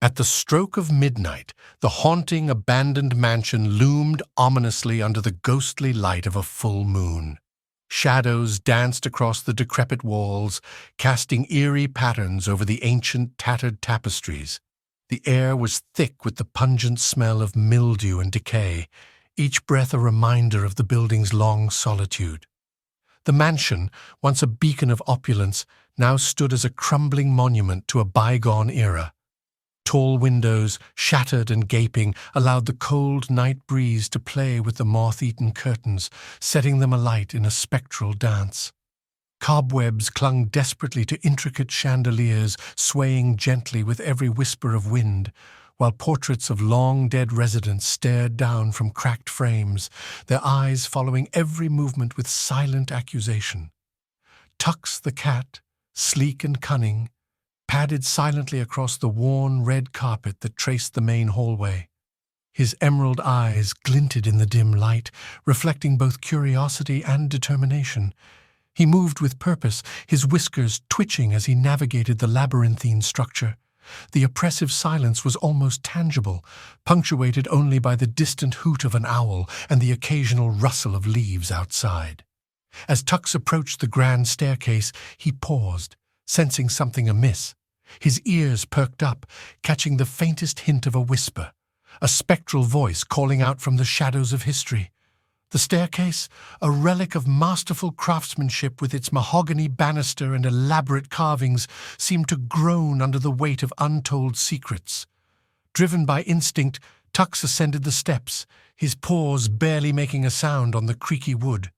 At the stroke of midnight, the haunting, abandoned mansion loomed ominously under the ghostly light of a full moon. Shadows danced across the decrepit walls, casting eerie patterns over the ancient, tattered tapestries. The air was thick with the pungent smell of mildew and decay, each breath a reminder of the building's long solitude. The mansion, once a beacon of opulence, now stood as a crumbling monument to a bygone era. Tall windows, shattered and gaping, allowed the cold night breeze to play with the moth-eaten curtains, setting them alight in a spectral dance. Cobwebs clung desperately to intricate chandeliers, swaying gently with every whisper of wind, while portraits of long-dead residents stared down from cracked frames, their eyes following every movement with silent accusation. Tux the cat, sleek and cunning, padded silently across the worn red carpet that traced the main hallway. His emerald eyes glinted in the dim light, reflecting both curiosity and determination. He moved with purpose, his whiskers twitching as he navigated the labyrinthine structure. The oppressive silence was almost tangible, punctuated only by the distant hoot of an owl and the occasional rustle of leaves outside. As Tux approached the grand staircase, he paused, sensing something amiss. His ears perked up, catching the faintest hint of a whisper, a spectral voice calling out from the shadows of history. The staircase, a relic of masterful craftsmanship with its mahogany banister and elaborate carvings, seemed to groan under the weight of untold secrets. Driven by instinct, Tux ascended the steps, his paws barely making a sound on the creaky wood.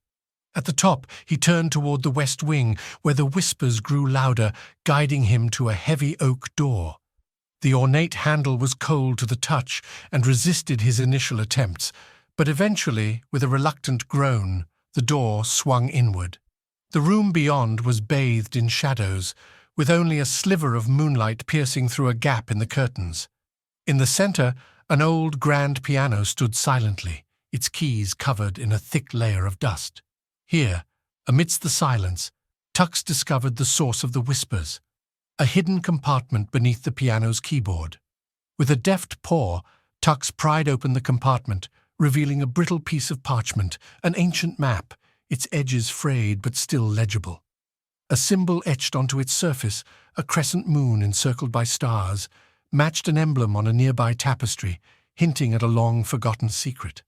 At the top, he turned toward the west wing, where the whispers grew louder, guiding him to a heavy oak door. The ornate handle was cold to the touch and resisted his initial attempts, but eventually, with a reluctant groan, the door swung inward. The room beyond was bathed in shadows, with only a sliver of moonlight piercing through a gap in the curtains. In the center, an old grand piano stood silently, its keys covered in a thick layer of dust. Here, amidst the silence, Tux discovered the source of the whispers, a hidden compartment beneath the piano's keyboard. With a deft paw, Tux pried open the compartment, revealing a brittle piece of parchment, an ancient map, its edges frayed but still legible. A symbol etched onto its surface, a crescent moon encircled by stars, matched an emblem on a nearby tapestry, hinting at a long-forgotten secret.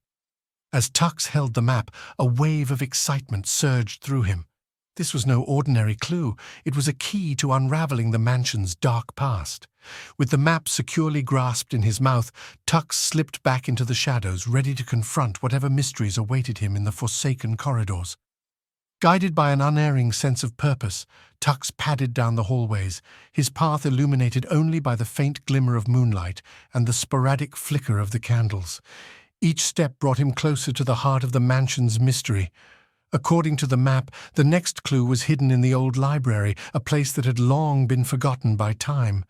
As Tux held the map, a wave of excitement surged through him. This was no ordinary clue. It was a key to unraveling the mansion's dark past. With the map securely grasped in his mouth, Tux slipped back into the shadows, ready to confront whatever mysteries awaited him in the forsaken corridors. Guided by an unerring sense of purpose, Tux padded down the hallways, his path illuminated only by the faint glimmer of moonlight and the sporadic flicker of the candles. Each step brought him closer to the heart of the mansion's mystery. According to the map, the next clue was hidden in the old library, a place that had long been forgotten by time.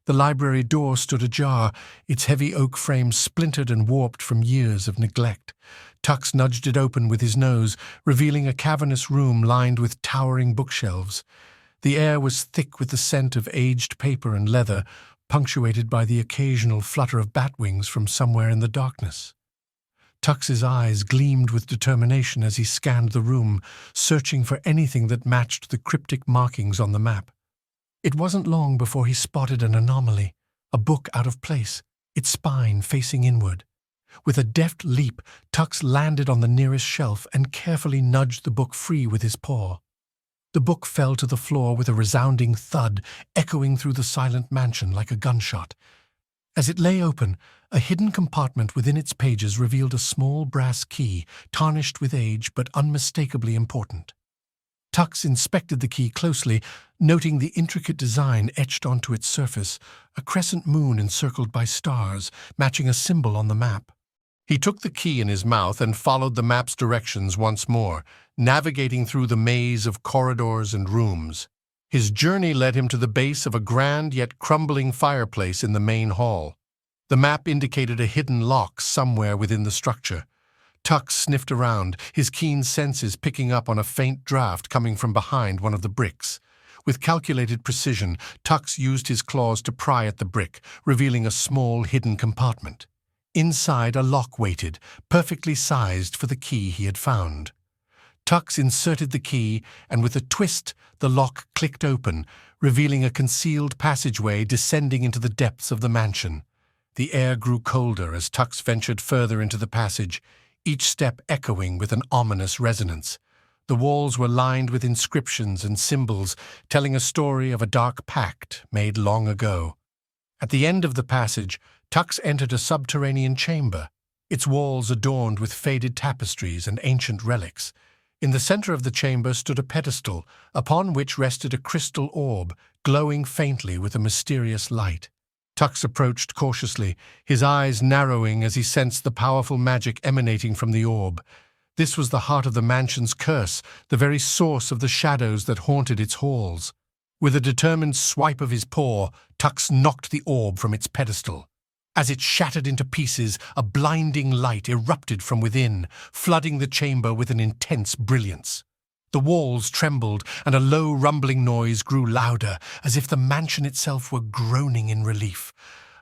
The library door stood ajar, its heavy oak frame splintered and warped from years of neglect. Tux nudged it open with his nose, revealing a cavernous room lined with towering bookshelves. The air was thick with the scent of aged paper and leather, punctuated by the occasional flutter of bat wings from somewhere in the darkness. Tux's eyes gleamed with determination as he scanned the room, searching for anything that matched the cryptic markings on the map. It wasn't long before he spotted an anomaly, a book out of place, its spine facing inward. With a deft leap, Tux landed on the nearest shelf and carefully nudged the book free with his paw. The book fell to the floor with a resounding thud, echoing through the silent mansion like a gunshot. As it lay open, a hidden compartment within its pages revealed a small brass key, tarnished with age but unmistakably important. Tux inspected the key closely, noting the intricate design etched onto its surface, a crescent moon encircled by stars, matching a symbol on the map. He took the key in his mouth and followed the map's directions once more, navigating through the maze of corridors and rooms. His journey led him to the base of a grand yet crumbling fireplace in the main hall. The map indicated a hidden lock somewhere within the structure. Tux sniffed around, his keen senses picking up on a faint draft coming from behind one of the bricks. With calculated precision, Tux used his claws to pry at the brick, revealing a small hidden compartment. Inside, a lock waited, perfectly sized for the key he had found. Tux inserted the key, and with a twist, the lock clicked open, revealing a concealed passageway descending into the depths of the mansion. The air grew colder as Tux ventured further into the passage, each step echoing with an ominous resonance. The walls were lined with inscriptions and symbols, telling a story of a dark pact made long ago. At the end of the passage, Tux entered a subterranean chamber, its walls adorned with faded tapestries and ancient relics. In the center of the chamber stood a pedestal, upon which rested a crystal orb, glowing faintly with a mysterious light. Tux approached cautiously, his eyes narrowing as he sensed the powerful magic emanating from the orb. This was the heart of the mansion's curse, the very source of the shadows that haunted its halls. With a determined swipe of his paw, Tux knocked the orb from its pedestal. As it shattered into pieces, a blinding light erupted from within, flooding the chamber with an intense brilliance. The walls trembled, and a low rumbling noise grew louder, as if the mansion itself were groaning in relief.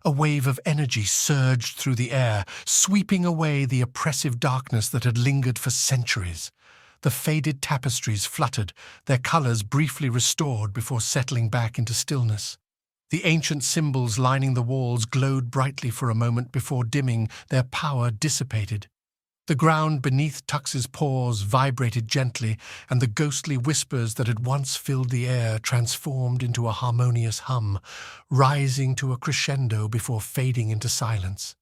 A wave of energy surged through the air, sweeping away the oppressive darkness that had lingered for centuries. The faded tapestries fluttered, their colors briefly restored before settling back into stillness. The ancient symbols lining the walls glowed brightly for a moment before dimming, their power dissipated. The ground beneath Tux's paws vibrated gently, and the ghostly whispers that had once filled the air transformed into a harmonious hum, rising to a crescendo before fading into silence.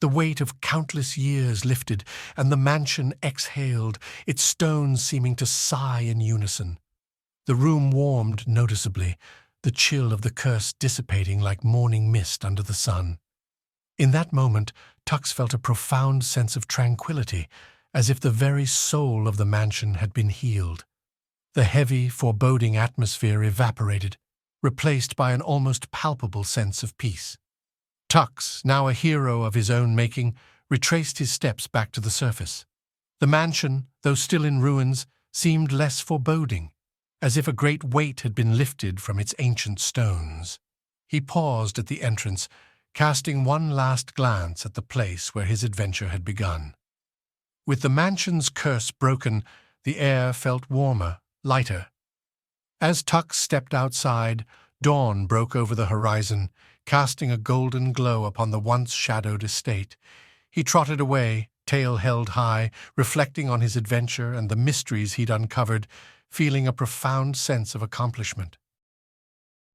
The weight of countless years lifted, and the mansion exhaled, its stones seeming to sigh in unison. The room warmed noticeably, the chill of the curse dissipating like morning mist under the sun. In that moment, Tux felt a profound sense of tranquility, as if the very soul of the mansion had been healed. The heavy, foreboding atmosphere evaporated, replaced by an almost palpable sense of peace. Tux, now a hero of his own making, retraced his steps back to the surface. The mansion, though still in ruins, seemed less foreboding, as if a great weight had been lifted from its ancient stones. He paused at the entrance, casting one last glance at the place where his adventure had begun. With the mansion's curse broken, the air felt warmer, lighter. As Tux stepped outside, dawn broke over the horizon, casting a golden glow upon the once shadowed estate. He trotted away, tail held high, reflecting on his adventure and the mysteries he'd uncovered, feeling a profound sense of accomplishment.